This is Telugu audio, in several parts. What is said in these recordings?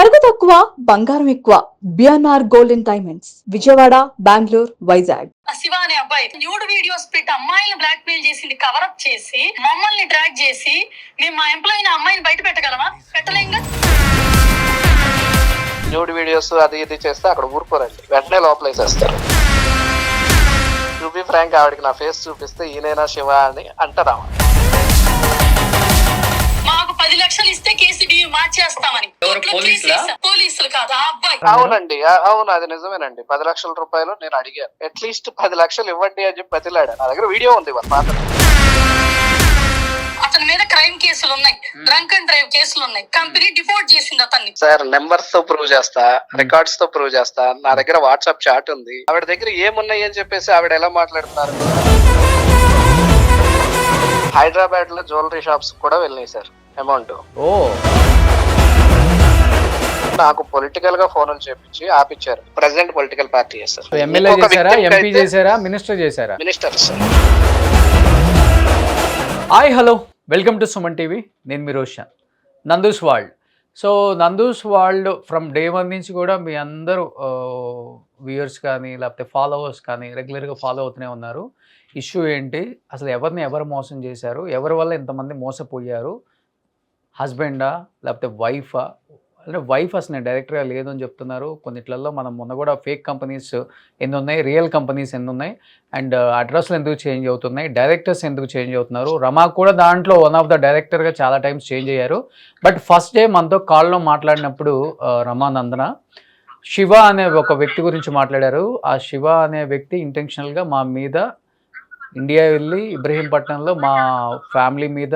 నగదు తక్కువ బంగారం ఎక్కువ BNR golden diamonds Vijayawada Bengaluru Vizag. Shiva అనే అబ్బాయి న్యూడ్ వీడియోస్ పెట్టి అమ్మాయిని బ్లాక్ మెయిల్ చేసింది, కవరప్ చేసి మమ్మల్ని డ్రాగ్ చేసి మేము మా ఎంప్లాయీ అమ్మాయిని బయట పెట్టగలమా? పెట్టలేంగా. న్యూడ్ వీడియోస్ అది ఇది చేస్తే అక్కడ ఊరుకోరండి, వెంటనే లోపలేసేస్తారు. టు బి ఫ్రాంక్, ఆవిడకి నా ఫేస్ చూపిస్తే ఈయనైనా శివ అని అంటారా? మాకు 10 లక్షలు ఇస్తే కేసు మార్చేస్తామని. పోలీసులు కాదు, ఆ అబ్బాయి. అవునండి, అవును, అది నిజమేనండి. 10 లక్షల రూపాయలు నేను అడిగాను. అట్లీస్ట్ 10 లక్షలు ఇవ్వండి అని చెప్పి బతిలాడా. నా దగ్గర వీడియో ఉంది వాళ్ళ పాత. అతని మీద క్రైమ్ కేసులు ఉన్నాయి, డ్రంక్ అండ్ డ్రైవ్ కేసులు ఉన్నాయి. కంపెనీ డిఫాల్ట్ చేసింది అతన్ని. సార్, నెంబర్స్ తో ప్రూవ్ చేస్తా, రికార్డ్స్ తో ప్రూవ్ చేస్తా. నా దగ్గర వాట్సాప్ చాట్ ఉంది. ఆవిడ దగ్గర ఏమున్నాయి అని చెప్పేసి ఆవిడ ఎలా మాట్లాడుతున్నారు. హైదరాబాద్ లో జ్యువెలరీ షాప్స్ కూడా వెళ్ళినాయి సార్ అమౌంట్. నాకు పొలిటికల్ గా ఫోన్లు చేపించి ఆపిచ్చారు. ప్రెసిడెంట్ పొలిటికల్ పార్టీ చేస్తారు. Minister sir. Hi, hello, welcome to Suman TV. నేను మీ Roshan. Nandu's World. So Nandu's World from day 1 నుంచి కూడా మీ అందరూ వ్యూయర్స్ కానీ లేకపోతే ఫాలోవర్స్ కానీ రెగ్యులర్గా ఫాలో అవుతూనే ఉన్నారు. ఇష్యూ ఏంటి, అసలు ఎవరు మోసం చేశారు, ఎవరి వల్ల ఇంతమంది మోసపోయారు, హస్బెండా లేకపోతే వైఫా? అంటే వైఫ్ అసలు నేను డైరెక్ట్గా లేదు అని చెప్తున్నారు. కొన్నిట్లలో మనం మొన్న కూడా ఫేక్ కంపెనీస్ ఎన్ని ఉన్నాయి, రియల్ కంపెనీస్ ఎన్ని ఉన్నాయి, అండ్ అడ్రస్లు ఎందుకు చేంజ్ అవుతున్నాయి, డైరెక్టర్స్ ఎందుకు చేంజ్ అవుతున్నారు. రమా కూడా దాంట్లో వన్ ఆఫ్ ద డైరెక్టర్గా చాలా టైమ్స్ చేంజ్ అయ్యారు. బట్ ఫస్ట్ డే మనతో కాల్లో మాట్లాడినప్పుడు రమా నందన శివ అనే ఒక వ్యక్తి గురించి మాట్లాడారు. ఆ శివ అనే వ్యక్తి ఇంటెన్షనల్గా మా మీద ఇండియా వెళ్ళి ఇబ్రహీంపట్నంలో మా ఫ్యామిలీ మీద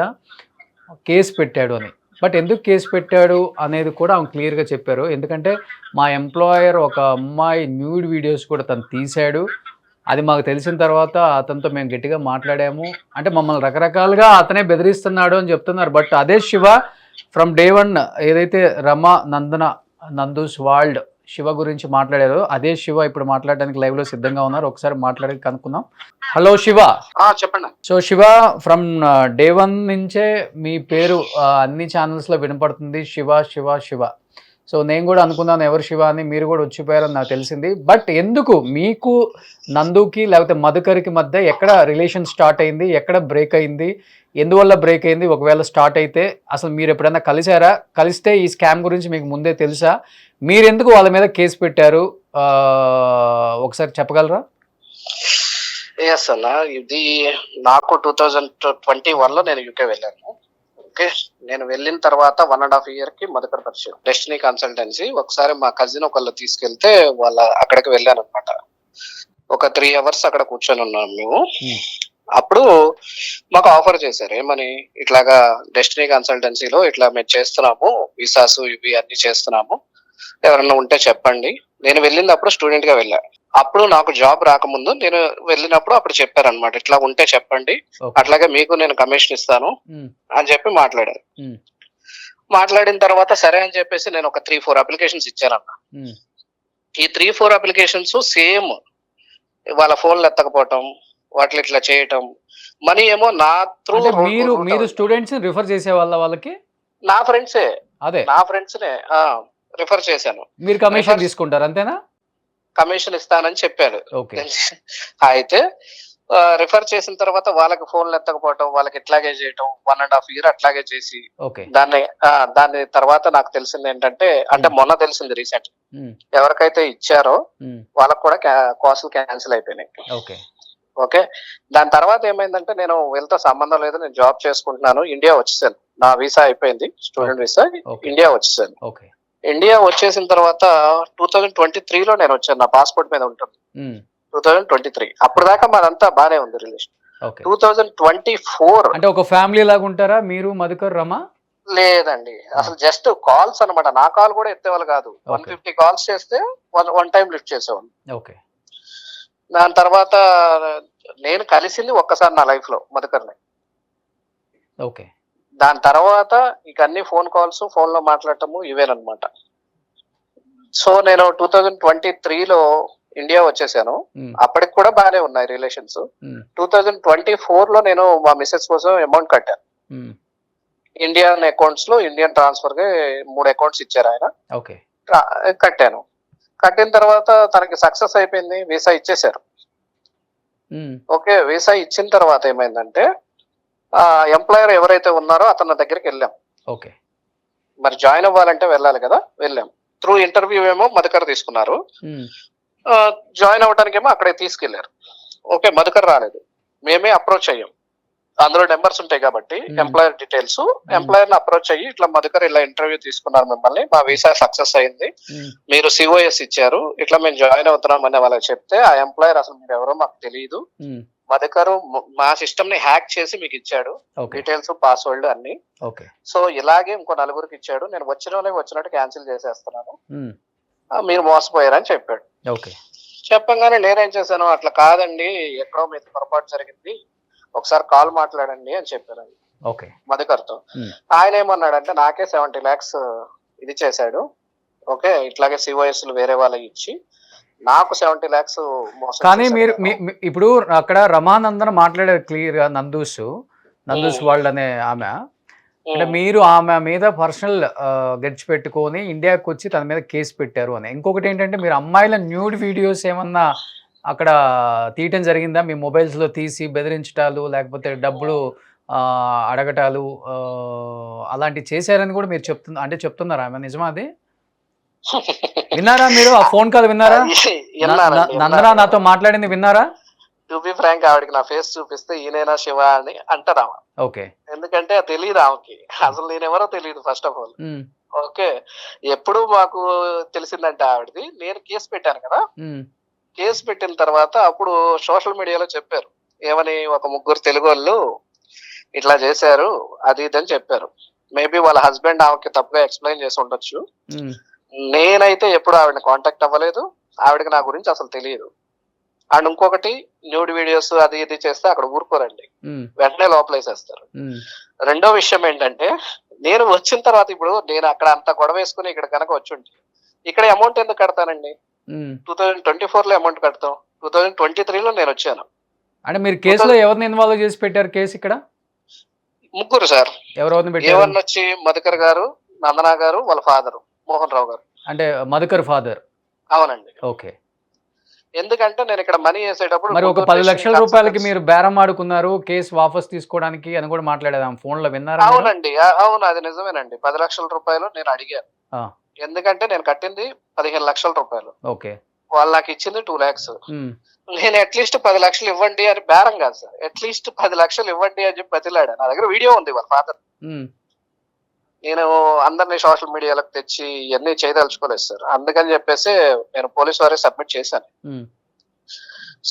కేసు పెట్టాడు అని. బట్ ఎందుకు కేసు పెట్టాడు అనేది కూడా ఆమె క్లియర్గా చెప్పారు. ఎందుకంటే మా ఎంప్లాయర్ ఒక అమ్మాయి న్యూడ్ వీడియోస్ కూడా తను తీశాడు. అది మాకు తెలిసిన తర్వాత అతనితో మేము గట్టిగా మాట్లాడాము. అంటే మమ్మల్ని రకరకాలుగా అతనే బెదిరిస్తున్నాడు అని చెప్తున్నారు. బట్ అదే శివ ఫ్రమ్ డే 1 ఏదైతే రమా నందన నందూస్ వరల్డ్ శివ గురించి మాట్లాడారు, అదే శివ ఇప్పుడు మాట్లాడడానికి లైవ్ లో సిద్ధంగా ఉన్నారు. ఒకసారి మాట్లాడి కనుక్కుందాం. హలో శివ. చెప్పండి. సో శివ, ఫ్రమ్ డే 1 నుంచే మీ పేరు అన్ని ఛానల్స్ లో వినపడుతుంది, శివ శివ శివ. సో నేను కూడా అనుకున్నాను ఎవరు శివ అని, మీరు కూడా వచ్చిపోయారని నాకు తెలిసింది. బట్ ఎందుకు మీకు నందుకి లేకపోతే మధుకర్కి మధ్య ఎక్కడ రిలేషన్ స్టార్ట్ అయింది, ఎక్కడ బ్రేక్ అయింది, ఎందువల్ల బ్రేక్ అయింది? ఒకవేళ స్టార్ట్ అయితే అసలు మీరు ఎప్పుడైనా కలిసారా? కలిస్తే ఈ స్కామ్ గురించి మీకు ముందే తెలుసా? మీరెందుకు వాళ్ళ మీద కేసు పెట్టారు ఒకసారి చెప్పగలరా? ఎస్ అన్న, ఇది నాకు 2021 లో నేను యూకే వెళ్ళాను. ఓకే, నేను వెళ్ళిన తర్వాత 1.5 year కి మధుకర్ పరిచయం, డెస్టినీ కన్సల్టెన్సీ. ఒకసారి మా కజిన్ ఒకళ్ళు తీసుకెళ్తే అక్కడికి వెళ్ళాను అనమాట. ఒక 3 hours అక్కడ కూర్చొని ఉన్నాం మేము. అప్పుడు మాకు ఆఫర్ చేశారు, ఏమని, ఇట్లాగా డెస్టినీ కన్సల్టెన్సీలో ఇట్లా మేము చేస్తున్నాము, వీసాస్ ఇవి అన్ని చేస్తున్నాము, ఎవరన్నా ఉంటే చెప్పండి. నేను వెళ్ళినప్పుడు స్టూడెంట్ గా వెళ్ళా. అప్పుడు నాకు జాబ్ రాకముందు నేను వెళ్ళినప్పుడు అప్పుడు చెప్పారనమాట, ఇట్లా ఉంటే చెప్పండి, అట్లాగే మీకు నేను కమిషన్ ఇస్తాను అని చెప్పి మాట్లాడారు. మాట్లాడిన తర్వాత సరే అని చెప్పేసి నేను ఒక 3-4 అప్లికేషన్స్ ఇచ్చానన్న. ఈ 3-4 అప్లికేషన్స్ సేమ్, వాళ్ళ ఫోన్లు ఎత్తకపోవటం, వాటిని ఇట్లా చేయటం, మనీ ఏమో నా త్రూ. మీరు స్టూడెంట్స్ రిఫర్ చేసే వాళ్ళకి? నా ఫ్రెండ్సే, అదే నా ఫ్రెండ్స్ నే రిఫర్ చేశాను. మీరు కమిషన్ తీసుకుంటారు అంతేనా? కమిషన్ ఇస్తానని చెప్పారు. అయితే రిఫర్ చేసిన తర్వాత వాళ్ళకి ఫోన్లు ఎత్తకపోవటం, వాళ్ళకి ఇట్లాగే చేయటం, 1.5 year అట్లాగే చేసి దాని తర్వాత నాకు తెలిసింది ఏంటంటే, అంటే మొన్న తెలిసింది రీసెంట్, ఎవరికైతే ఇచ్చారో వాళ్ళకి కూడా కాసులు క్యాన్సిల్ అయిపోయినాయి. ఓకే, దాని తర్వాత ఏమైందంటే, నేను వీళ్ళతో సంబంధం లేదు, నేను జాబ్ చేసుకుంటున్నాను, ఇండియా వచ్చేసాను. నా వీసా అయిపోయింది, స్టూడెంట్ వీసా, ఇండియా వచ్చేసాను. ఇండియా వచ్చేసిన తర్వాత 2023లో నేను వచ్చాను, నా పాస్పోర్ట్ మీద ఉంటుంది 2023. అప్పుడు దాకా మాదంతా బానే ఉంది రిలేషన్. 2024 అంటే ఒక ఫ్యామిలీ లాగా ఉంటారా మీరు మధుకర్ రమా? లేదండి, అసలు జస్ట్ కాల్స్ అనమాట. నా కాల్ కూడా ఎత్తేవాళ్ళు కాదు. 150 కాల్స్ చేస్తే 1 time లిఫ్ట్ చేసేవాళ్ళు. దాని తర్వాత నేను కలిసింది ఒక్కసారి నా లైఫ్ లో మధుకర్ని. దాని తర్వాత ఇక అన్ని ఫోన్ కాల్స్, ఫోన్ లో మాట్లాడటము ఇవేనమాట. సో నేను 2023లో ఇండియా వచ్చేసాను. అప్పటికి కూడా బాగానే ఉన్నాయి రిలేషన్స్. 2024లో నేను మా మిస్సెస్ కోసం అమౌంట్ కట్టాను. ఇండియన్ అకౌంట్స్ లో ఇండియన్ ట్రాన్స్ఫర్ గా 3 అకౌంట్స్ ఇచ్చారు ఆయన. ఓకే. కట్టాను. కట్టిన తర్వాత తనకి సక్సెస్ అయిపోయింది, వీసా ఇచ్చేశారు. ఓకే, వీసా ఇచ్చిన తర్వాత ఏమైందంటే ఎంప్లాయర్ ఎవరైతే ఉన్నారో అతని దగ్గరికి వెళ్ళాం. ఓకే. మరి జాయిన్ అవ్వాలంటే వెళ్ళాలి కదా, వెళ్ళాం. త్రూ ఇంటర్వ్యూ ఏమో మధుకర్ తీసుకున్నారు, జాయిన్ అవ్వడానికి ఏమో అక్కడే తీసుకెళ్లారు. ఓకే, మధుకర్ రాలేదు, మేమే అప్రోచ్ అయ్యాం. అందులో నెంబర్స్ ఉంటాయి కాబట్టి ఎంప్లాయర్ డీటెయిల్స్, ఎంప్లాయర్ ని అప్రోచ్ అయ్యి ఇట్లా మధుకర్ ఇలా ఇంటర్వ్యూ తీసుకున్నారు మిమ్మల్ని, మా వీసా సక్సెస్ అయింది, మీరు సిఓఎస్ ఇచ్చారు, ఇట్లా మేము జాయిన్ అవుతున్నాం అని వాళ్ళకి చెప్తే ఆ ఎంప్లాయర్ అసలు మీరు ఎవరో మాకు తెలియదు, మధుకర్ మా సిస్టమ్ ని హ్యాక్ చేసి మీకు ఇచ్చాడు డీటెయిల్స్, పాస్వర్డ్ అన్ని. సో ఇలాగే ఇంకో 4 ఇచ్చాడు, నేను వచ్చినట్టు క్యాన్సిల్ చేసేస్తున్నాను, మీరు మోసపోయారని చెప్పాడు. చెప్పంగానే నేనేం చేశాను, అట్లా కాదండి ఎక్కడో మీకు పొరపాటు జరిగింది, ఒకసారి కాల్ మాట్లాడండి అని చెప్పాను మధుకర్తో. ఆయన ఏమన్నాడంటే నాకే 70 lakhs ఇది చేశాడు, ఓకే ఇట్లాగే సిఓఎస్ వేరే వాళ్ళకి ఇచ్చి నాకు 70 lakhs మోసం. కానీ మీరు ఇప్పుడు అక్కడ రమానందన్ మాట్లాడారు క్లియర్ గా, నందూస్ వరల్డ్ అనే ఆమె, అంటే మీరు ఆమె మీద పర్సనల్ గెడ్జ్ పెట్టుకొని ఇండియాకి వచ్చి తన మీద కేసు పెట్టారు అని. ఇంకొకటి ఏంటంటే మీరు అమ్మాయిల న్యూడ్ వీడియోస్ ఏమన్నా అక్కడ తీయటం జరిగిందా, మీ మొబైల్స్ లో తీసి బెదిరించటాలు లేకపోతే డబ్బులు అడగటాలు అలాంటివి చేశారని కూడా మీరు చెప్తున్నారా ఆమె, నిజమా అది? విన్నారా మీరు ఆ ఫోన్ కాల్ విన్నారా? నందన నాతో మాట్లాడింది విన్నారా? టు బి ఫ్రాంక్ ఆవిడకి నా ఫేస్ చూపిస్తే ఈయనైనా శివ అని అంటారా? ఓకే. ఎందుకంటే తెలియదు ఆమెకి, అసలు నేనెవరో తెలియదు ఫస్ట్ ఆఫ్ ఆల్. ఓకే, ఎప్పుడు మాకు తెలిసిందంటే ఆవిడది, నేను కేసు పెట్టాను కదా, కేసు పెట్టిన తర్వాత అప్పుడు సోషల్ మీడియాలో చెప్పారు ఏమని, ఒక 3 తెలుగు వాళ్ళు ఇట్లా చేశారు అది ఇది అని చెప్పారు. మేబీ వాళ్ళ హస్బెండ్ ఆమెకి తప్పుగా ఎక్స్ప్లెయిన్ చేసి ఉండొచ్చు. నేనైతే ఎప్పుడు ఆవిడని కాంటాక్ట్ అవ్వలేదు, ఆవిడకి నా గురించి అసలు తెలియదు. అండ్ ఇంకొకటి న్యూడ్ వీడియోస్ అది ఇది చేస్తే అక్కడ ఊరుకోరండి, వెంటనే లోపలేసేస్తారు. రెండో విషయం ఏంటంటే నేను వచ్చిన తర్వాత, ఇప్పుడు నేను అక్కడ అంత గొడవ వేసుకుని ఇక్కడ కనుక వచ్చుంటే ఇక్కడ అమౌంట్ ఎందుకు కడతానండి? 2024 లో అమౌంట్ కడతాం, 2023 లో నేను వచ్చాను. అంటే మీరు కేసులో ఎవరిని ఇన్వాల్వ్ చేసి పెట్టారు కేసు ఇక్కడ? 3 సార్. ఎవరిని వచ్చి మధుకర్ గారు, నందన గారు, వాళ్ళ ఫాదర్ మోహన్ రావు గారు. అంటే మధుకర్ ఫాదర్? అవునండి. ఓకే. ఎందుకంటే నేను ఇక్కడ మనీ వేసేటప్పుడు మరి ఒక 10 లక్షల రూపాయలకి మీరు బేరం ఆడుకున్నారు కేసు వాపస్ తీసుకోవడానికి అని కూడా మాట్లాడేదాం ఫోన్ లో, విన్నారా? అవునండి, అవును, అది నిజమేనండి. 10 లక్షల రూపాయలు నేను అడిగాను, ఎందుకంటే నేను కట్టింది 15 లక్షల రూపాయలు. ఓకే. వాళ్ళు నాకు ఇచ్చింది 2 lakhs. నేను అట్లీస్ట్ 10 లక్షలు ఇవ్వండి అని, బేరం కాదు సార్, అట్లీస్ట్ 10 లక్షలు ఇవ్వండి అని చెప్పి బతిలాడా. నా దగ్గర వీడియో ఉంది వాళ్ళ ఫాదర్. నేను అందరినీ సోషల్ మీడియాలోకి తెచ్చి ఇవన్నీ చేయదలుచుకోలేదు సార్, అందుకని చెప్పేసి నేను పోలీస్ వారికి సబ్మిట్ చేశాను.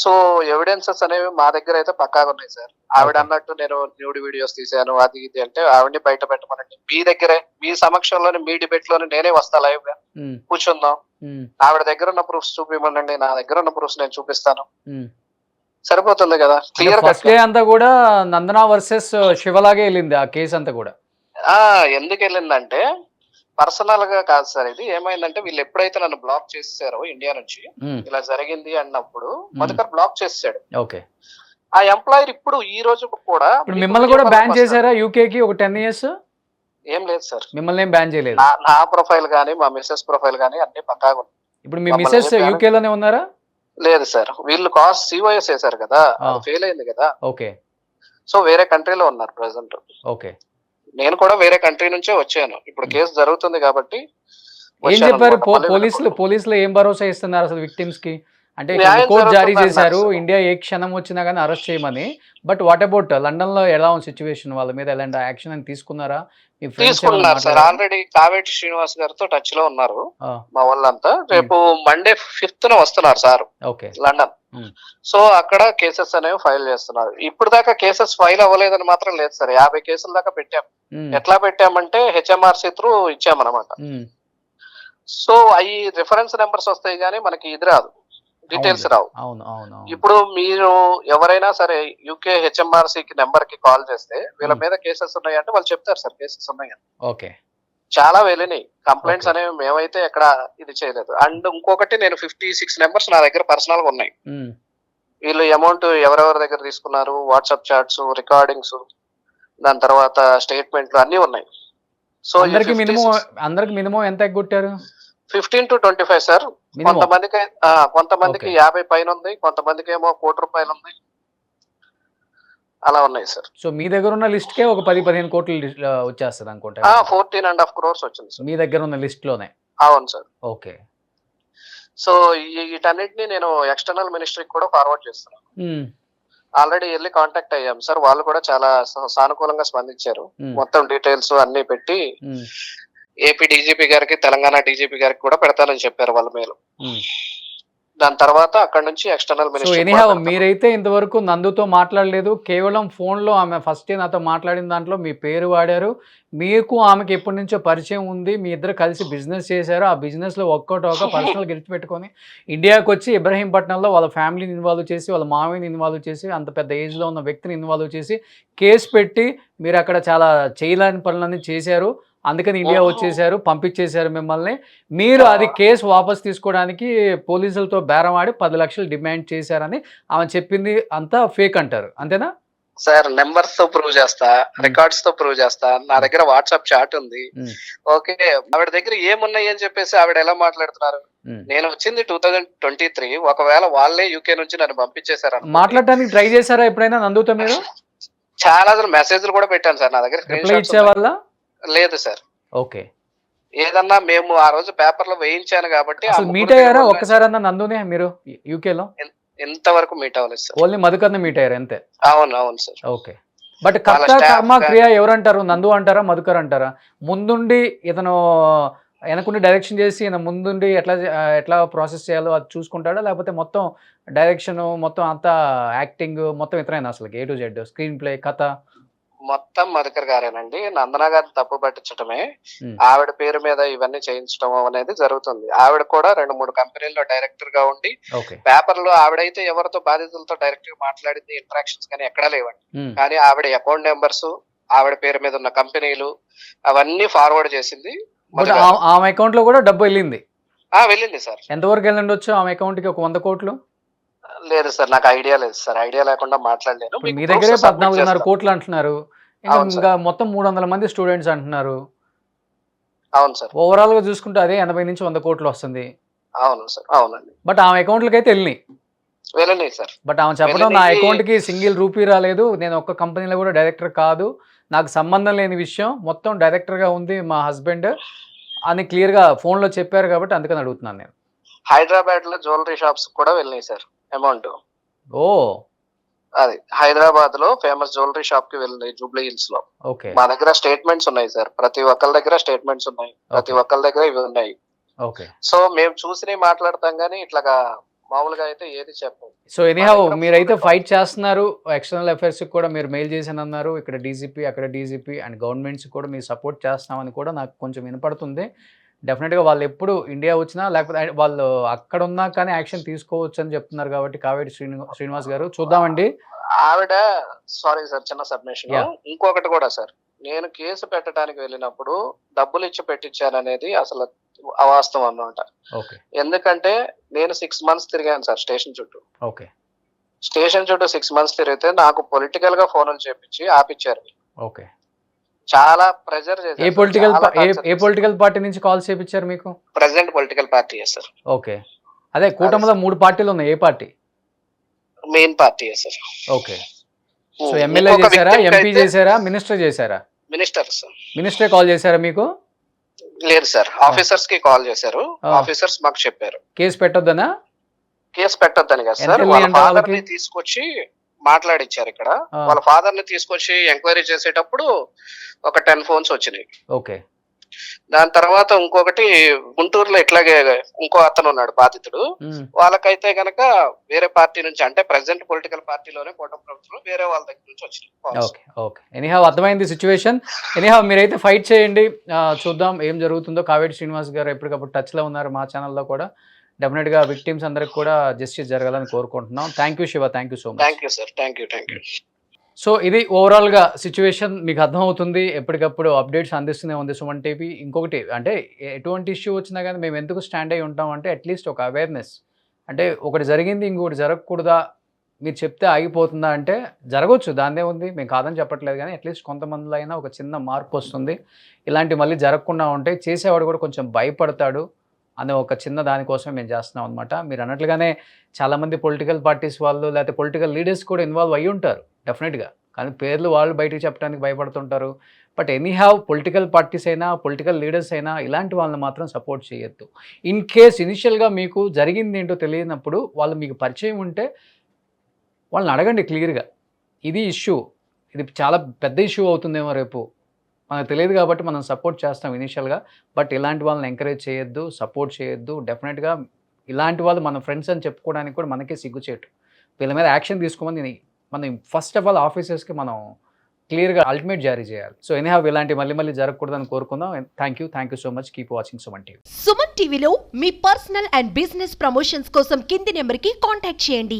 సో ఎవిడెన్సెస్ అనేవి మా దగ్గర అయితే పక్కాగా ఉన్నాయి సార్. ఆవిడ అన్నట్టు నేను న్యూడ్ వీడియోస్ తీసాను అది ఇది అంటే ఆవిడని బయట పెట్టమనండి, మీ దగ్గరే మీ సమక్షంలోనే మీ డిబేట్ లోనే నేనే వస్తా లైవ్ గా కూర్చుందాం, ఆవిడ దగ్గర ఉన్న ప్రూఫ్స్ చూపిమనండి, నా దగ్గర ఉన్న ప్రూఫ్స్ నేను చూపిస్తాను, సరిపోతుంది కదా. క్లియర్ గా అంతా కూడా నందన వర్సెస్ శివలాగే వెళ్ళింది ఆ కేసు అంతా కూడా. ఎందుకు వెళ్ళిందంటే పర్సనల్ గా కాదు సార్, ఇది ఏమైందంటే వీళ్ళు ఎప్పుడైతే నన్ను బ్లాక్ చేశారో ఇండియా నుంచి, ఇలా జరిగింది అన్నప్పుడు మధుకర్ బ్లాక్ చేశాడు. ఓకే. ఆ ఎంప్లాయర్ ఇప్పుడు ఈ రోజు కూడా మిమ్మల్ని కూడా బ్యాన్ చేశారా యూకే కి ఒక 10 years? ఏం లేదు సార్, మిమ్మల్ని ఏం బ్యాన్ చేయలేదు. నా ప్రొఫైల్ గానీ మా మిస్సెస్ ప్రొఫైల్ గానీ అన్ని పక్కాగా ఉన్నాయి. ఇప్పుడు మీ మిస్సెస్ యూకే లోనే ఉన్నారా? లేదు సార్, వీళ్ళు కాస్ట్ సిఓఎస్ చేశారు కదా, ఫెయిల్ అయింది కదా. ఓకే. సో వేరే కంట్రీలో ఉన్నారు ప్రెసెంట్. ఓకే. నేను కూడా వేరే కంట్రీ నుంచే వచ్చాను, ఇప్పుడు కేసు జరుగుతుంది కాబట్టి. ఏం చెప్పారు పోలీసులు ఏం భరోసా ఇస్తున్నారు అసలు విక్టిమ్స్ కి? అంటే కోర్టు జారీ చేశారు ఇండియా ఏ క్షణం వచ్చినా కానీ అరెస్ట్ చేయమని, బట్ వాట్ అబౌట్ లండన్ లో ఎలా ఉంది సిచ్యువేషన్, వాళ్ళ మీద ఎలాంటి యాక్షన్ అని తీసుకున్నారా? తీసుకున్నారు సార్, ఆల్రెడీ కావేటి శ్రీనివాస్ గారితో టచ్ లో ఉన్నారు మా వాళ్ళంతా. రేపు మండే 5th వస్తున్నారు సార్ లండన్. సో అక్కడ కేసెస్ అనేవి ఫైల్ చేస్తున్నారు. ఇప్పుడు దాకా కేసెస్ ఫైల్ అవ్వలేదని మాత్రం లేదు సార్, 50 కేసుల దాకా పెట్టాం. ఎట్లా పెట్టామంటే హెచ్ఎంఆర్సీ త్రూ ఇచ్చామన్నమాట. సో అవి రిఫరెన్స్ నెంబర్స్ వస్తాయి కానీ మనకి ఇది రాదు, డీటెయిల్స్ రావు. ఇప్పుడు మీరు ఎవరైనా సరే యూకే హెచ్ఎంఆర్సీ నెంబర్ కి కాల్ చేస్తే వీళ్ళ మీద కేసెస్ ఉన్నాయంటే వాళ్ళు చెప్తారు సార్ కేసెస్ ఉన్నాయని. ఓకే. చాలా వెళ్ళినాయి కంప్లైంట్స్ అనేవి, మేమైతే ఎక్కడ ఇది చేయలేదు. అండ్ ఇంకొకటి నేను 56 నెంబర్స్ నా దగ్గర పర్సనల్ గా ఉన్నాయి. వీళ్ళు అమౌంట్ ఎవరెవరి దగ్గర తీసుకున్నారు, వాట్సాప్ చాట్స్, రికార్డింగ్స్, దాని తర్వాత స్టేట్మెంట్లు అన్నీ ఉన్నాయి. సో అందరికి మినిమం ఎంత ఎగ్గొట్టారు? 15 to 25 సార్. మినిమం. కొంతమందికి Okay. 50 పైన ఉంది, కొంతమందికి ఏమో ₹1,00,00,000 ఉంది, అలా ఉన్నాయి సార్. సో మీ దగ్గర ఉన్న లిస్ట్ కే ఒక 10-15 కోట్లు వచ్చేస్తుంది అనుకుంటా. 14.5 crores వచ్చింది సార్ మీ దగ్గర ఉన్న లిస్ట్ లోనే. అవును సార్. ఓకే. సో వీటన్నిటిని నేను ఎక్స్టర్నల్ మినిస్ట్రీకి కూడా ఫార్వర్డ్ చేస్తున్నాను. ఆల్రెడీ వెళ్ళి కాంటాక్ట్ అయ్యాం సార్. వాళ్ళు కూడా చాలా సానుకూలంగా స్పందించారు. మొత్తం డీటెయిల్స్ అన్ని పెట్టి ఏపీ డీజీపీ గారికి, తెలంగాణ డీజీపీ గారికి కూడా పెడతానని చెప్పారు వాళ్ళ మేలు. దాని తర్వాత అక్కడ నుంచి ఎక్స్టర్నల్ సో మినిస్ట్రీ ఎనీహౌ మీరైతే ఇంతవరకు నందుతో మాట్లాడలేదు. కేవలం ఫోన్లో ఆమె ఫస్ట్ నాతో మాట్లాడిన దాంట్లో మీ పేరు వాడారు. మీకు ఆమెకి ఎప్పటి నుంచో పరిచయం ఉంది. మీ ఇద్దరు కలిసి బిజినెస్ చేశారు. ఆ బిజినెస్లో ఒక్కోటొక్క పర్సనల్ గెలిచి పెట్టుకొని ఇండియాకి వచ్చి ఇబ్రహీంపట్నంలో వాళ్ళ ఫ్యామిలీని ఇన్వాల్వ్ చేసి, వాళ్ళ మామయ్యని ఇన్వాల్వ్ చేసి, అంత పెద్ద ఏజ్లో ఉన్న వ్యక్తిని ఇన్వాల్వ్ చేసి కేసు పెట్టి మీరు అక్కడ చాలా చేయలేని పనులన్నీ చేశారు. అందుకని ఇండియా వచ్చేసారు, పంపించేశారు మిమ్మల్ని. మీరు అది కేసు వాపస్ తీసుకోవడానికి పోలీసులతో బేరం ఆడి 10 లక్షలు డిమాండ్ చేశారని ఆమె చెప్పింది. అంతా ఫేక్ అంటారు, అంతేనా సార్? నెంబర్స్ తో ప్రూవ్ చేస్తా, రికార్డ్స్ తో ప్రూవ్ చేస్తా. నా దగ్గర వాట్సాప్ చాట్ ఉంది. ఓకే, ఆవిడ దగ్గర ఏమున్నాయి అని చెప్పేసి ఆవిడ ఎలా మాట్లాడుతున్నారు? నేను వచ్చింది 2023. ఒకవేళ వాళ్ళే యూకే నుంచి నన్ను పంపించేశారు. మాట్లాడడానికి ట్రై చేశారా ఎప్పుడైనా నందుతో మీరు? చాలా మెసేజ్లు కూడా పెట్టాను సార్. నా దగ్గర రిప్లై ఇచ్చేవాళ్ళ? లేదు సార్. ఓకే. ఏదన్నా మేము ఆ రోజు పేపర్ లో వేయించాను కాబట్టి. మీట్ అయ్యారా ఒక్కసారి అన్న నందునే మీరు యూకేలో? ఇంతవరకు మీట్ అవ్వలేదు సార్. ఓన్లీ మధుకర్ని మీట్ అయ్యారు అంతే? అవును సార్. ఓకే. బట్ కర్త కర్మ క్రియ ఎవరంటారు? నందు అంటారా, మధుకర్ అంటారా? ముందుండి ఇతను వెనకుండి డైరెక్షన్ చేసి ఈయన ముందుండి ఎట్లా ప్రాసెస్ చేయాలో అది చూసుకుంటాడా, లేకపోతే మొత్తం డైరెక్షన్ మొత్తం అంతా యాక్టింగ్ మొత్తం ఇతరైనా అసలు A to Z screen play కథ మొత్తం మధుకర్ గారేనండి. నందన గారిని తప్పు పట్టించడమే, ఆవిడ పేరు మీద ఇవన్నీ చేయించడం అనేది జరుగుతుంది. ఆవిడ కూడా 2-3 కంపెనీల్లో డైరెక్టర్ గా ఉండి పేపర్ లో ఆవిడైతే ఎవరితో బాధితులతో డైరెక్ట్ గా మాట్లాడింది ఇంటరాక్షన్స్ కానీ ఎక్కడా లేవండి. కానీ ఆవిడ అకౌంట్ నెంబర్స్, ఆవిడ పేరు మీద ఉన్న కంపెనీలు అవన్నీ ఫార్వర్డ్ చేసింది. ఆమె అకౌంట్ లో కూడా డబ్బు వెళ్ళింది? వెళ్ళింది సార్. ఎంతవరకు వెళ్ళండొచ్చు ఆమె అకౌంట్ కి? ఒక 100 కోట్లు? లేదు సార్, నాకు ఐడియా లేదు సార్. ఐడియా లేకుండా మాట్లాడలేను. మీ దగ్గరే 14.5 కోట్లు అంటున్నారు. ఇంకా మొత్తం 300 మంది స్టూడెంట్స్ అంటున్నారు. అవును సార్. ఓవరాల్ గా చూసుకుంటే అదే 80 నుంచి 100 కోట్లు వస్తుంది. అవును సార్. అవునండి. బట్ ఆమె అకౌంట్లకి అయితే వెళ్ళినాయి సార్. బట్ ఆమె చెప్పడం నా అకౌంట్ కి సింగిల్ రూపీ రాలేదు, నేను ఒక్క కంపెనీలో కూడా డైరెక్టర్ కాదు, నాకు సంబంధం లేని విషయం, మొత్తం డైరెక్టర్ గా ఉంది మా హస్బెండ్ అని క్లియర్ గా ఫోన్ లో చెప్పారు. కాబట్టి అందుకని అడుగుతున్నాను నేను. హైదరాబాద్ లో జ్యువెలరీ షాప్స్ కూడా వెళ్ళినాయి సార్ అమౌంట్. ఓ, అది హైదరాబాద్ లో ఫేమస్ జ్యువెలరీ షాప్ కి వెళ్ళినాయి జూబ్లీ హిల్స్ లో. మా దగ్గర స్టేట్మెంట్స్ ఉన్నాయి సార్. ప్రతి ఒక్కరి దగ్గర స్టేట్మెంట్స్ ఉన్నాయి, ప్రతి ఒక్కరి దగ్గర ఇవి ఉన్నాయి. సో మేము చూసి మాట్లాడతాం గానీ ఇట్లాగా మామూలుగా అయితే ఏది చెప్పం. సో ఎనీహౌ మీరైతే ఫైట్ చేస్తున్నారు. ఎక్స్టర్నల్ అఫైర్స్ కూడా మీరు మెయిల్ చేశాను అన్నారు. ఇక్కడ డీజీపీ, అక్కడ డీజీపీ అండ్ గవర్నమెంట్స్ కూడా మీరు సపోర్ట్ చేస్తామని కూడా నాకు కొంచెం వినపడుతుంది. డెఫినెట్గా వాళ్ళు ఎప్పుడు ఇండియా వచ్చినా లేకపోతే వాళ్ళు అక్కడ ఉన్నా కానీ యాక్షన్ తీసుకోవచ్చు అని చెప్తున్నారు. కాబట్టి కావేటి శ్రీనివాస్ గారు చూద్దామండి. ఆవిడ సారీ సార్, చిన్న సబ్మిషన్. ఇంకొకటి కూడా సార్, నేను కేసు పెట్టడానికి వెళ్ళినప్పుడు డబ్బులు ఇచ్చి పెట్టించాననేది అసలు అవాస్తవం అన్నమాట. ఎందుకంటే నేను 6 months తిరిగాను సార్ స్టేషన్ చుట్టూ. స్టేషన్ చుట్టూ 6 months తిరిగితే నాకు పొలిటికల్ గా ఫోన్లు చేపించి ఆపిచ్చారు. చాలా ప్రెజర్ చేశారు. ఏ పొలిటికల్ పార్టీ నుంచి కాల్ చేపించారు మీకు? Present political party sir. Okay, అదే కూటమిలో 3 పార్టీలు ఉన్నాయి. ఏ పార్టీ? Main party sir. Okay. So MLA చేశారా, ఎంపీ చేశారా, మినిస్టర్ చేశారా? మినిస్టర్ కాల్ చేశారా మీకు? లేదు సార్, ఆఫీసర్స్ కి కాల్ చేశారు. ఆఫీసర్స్ మాకు చెప్పారు కేసు పెట్టొద్దనా? కేసు పెట్టొద్దని కదా సార్. వాళ్ళ ఫాదర్ ని తీసుకొచ్చి మాట్లాడిచ్చారు. ఇక్కడ వాళ్ళ ఫాదర్ ని తీసుకొచ్చి ఎంక్వైరీ చేసేటప్పుడు ఒక 10 phones వచ్చినాయి. ఓకే. దాని తర్వాత ఇంకొకటి గుంటూరులో ఇట్లాగే ఇంకో అతను ఉన్నాడు బాధితుడు. వాళ్ళకైతే గనక వేరే పార్టీ నుంచి, అంటే ప్రెసెంట్ పొలిటికల్ పార్టీలోనే కూటమి ప్రభుత్వంలో వేరే వాళ్ళ దగ్గర నుంచి వచ్చింది. ఎనీహౌ అర్థమైంది సిచ్యువేషన్. ఎనీహౌ మీరైతే ఫైట్ చేయండి, చూద్దాం ఏం జరుగుతుందో. కావేటి శ్రీనివాస్ గారు ఎప్పటికప్పుడు టచ్ లో ఉన్నారు మా ఛానల్లో కూడా. డెఫినెట్ గా విక్టిమ్స్ అందరికి కూడా జస్టిస్ జరగాలని కోరుకుంటున్నాం. Thank you Shiva, thank you so much. Thank you sir, thank you. So ఇది ఓవరాల్గా సిచ్యువేషన్ మీకు అర్థమవుతుంది. ఎప్పటికప్పుడు అప్డేట్స్ అందిస్తూనే ఉంది సుమన్ టీవీ. ఇంకొకటి అంటే ఎటువంటి ఇష్యూ వచ్చినా కానీ మేము ఎందుకు స్టాండ్ అయి ఉంటాం అంటే అట్లీస్ట్ ఒక అవేర్నెస్, అంటే ఒకటి జరిగింది ఇంకొకటి జరగకూడదా, మీరు చెప్తే ఆగిపోతుందా అంటే జరగవచ్చు, దాన్నే ఉంది, మేము కాదని చెప్పట్లేదు. కానీ అట్లీస్ట్ కొంతమందిలో అయినా ఒక చిన్న మార్పు వస్తుంది. ఇలాంటివి మళ్ళీ జరగకుండా ఉంటే చేసేవాడు కూడా కొంచెం భయపడతాడు అనే ఒక చిన్న దానికోసమే మేము చేస్తున్నాం అనమాట. మీరు అన్నట్లుగానే చాలామంది పొలిటికల్ పార్టీస్ వాళ్ళు లేకపోతే పొలిటికల్ లీడర్స్ కూడా ఇన్వాల్వ్ అయ్యి ఉంటారు డెఫినెట్గా. కానీ పేర్లు వాళ్ళు బయటకు చెప్పడానికి భయపడుతుంటారు. But any have political parties అయినా పొలిటికల్ లీడర్స్ అయినా ఇలాంటి వాళ్ళని మాత్రం సపోర్ట్ చేయొద్దు. ఇన్ కేస్ ఇనిషియల్గా మీకు జరిగింది ఏంటో తెలియనప్పుడు వాళ్ళు మీకు పరిచయం ఉంటే వాళ్ళని అడగండి క్లియర్గా, ఇది ఇష్యూ, ఇది చాలా పెద్ద ఇష్యూ అవుతుందేమో రేపు, మనకు తెలియదు కాబట్టి మనం సపోర్ట్ చేస్తాం ఇనిషియల్గా. బట్ ఇలాంటి వాళ్ళని ఎంకరేజ్ చేయొద్దు, సపోర్ట్ చేయొద్దు. డెఫినెట్గా ఇలాంటి వాళ్ళు మన ఫ్రెండ్స్ అని చెప్పుకోవడానికి కూడా మనకే సిగ్గుచేటు. వీళ్ళ మీద యాక్షన్ తీసుకోమని మనం ఫస్ట్ ఆఫ్ ఆల్ ఆఫీసర్స్కి మనం క్లియర్గా అల్టిమేట్ జారీ చేయాలి. సో ఎనీహౌ ఇలాంటి మళ్ళీ జరగకూడదని కోరుకుందాం. Thank you so much. Keep watching Suman TV. Suman టీవీలో మీ పర్సనల్ అండ్ బిజినెస్ ప్రమోషన్స్ కోసం కింది నెంబర్కి కాంటాక్ట్ చేయండి.